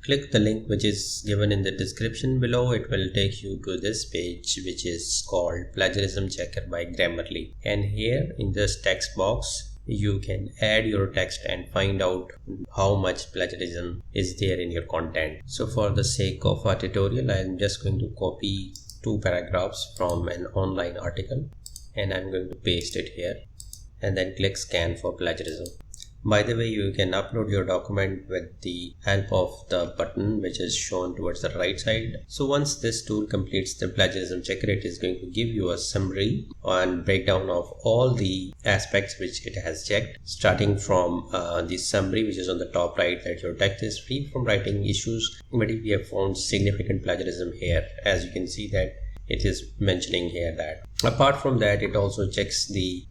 click the link which is given in the description below. It will take you to this page which is called Plagiarism Checker by Grammarly, and here in this text box you can add your text and find out how much plagiarism is there in your content. So for the sake of our tutorial, I am just going to copy 2 paragraphs from an online article and I'm going to paste it here and then click scan for plagiarism. By the way, you can upload your document with the help of the button which is shown towards the right side. So once this tool completes the plagiarism checker, it is going to give you a summary and breakdown of all the aspects which it has checked, starting from the summary which is on the top right, that your text is free from writing issues, but if we have found significant plagiarism here, as you can see that it is mentioning here that. Apart from that, it also checks the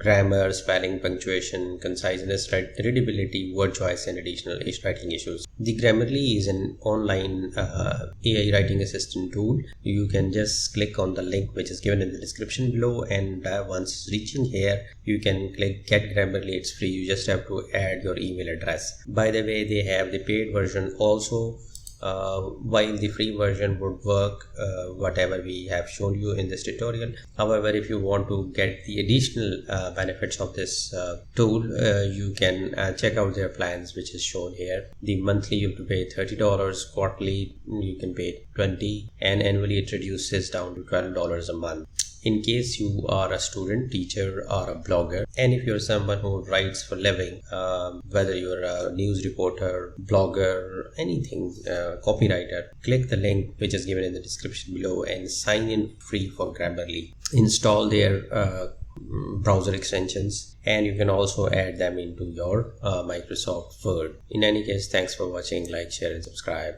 grammar, spelling, punctuation, conciseness, readability, word choice, and additional writing issues. The Grammarly is an online AI writing assistant tool. You can just click on the link which is given in the description below, and once reaching here, you can click Get Grammarly. It's free. You just have to add your email address. By the way, they have the paid version also. While the free version would work whatever we have shown you in this tutorial. However, if you want to get the additional benefits of this tool, you can check out their plans which is shown here. The monthly you have to pay $30, quarterly you can pay $20, and annually it reduces down to $12 a month. In case you are a student, teacher, or a blogger, and if you're someone who writes for living, whether you're a news reporter, blogger, anything, copywriter, click the link which is given in the description below and sign in free for Grammarly. Install their browser extensions, and you can also add them into your Microsoft Word. In any case, thanks for watching. Like, share, and subscribe.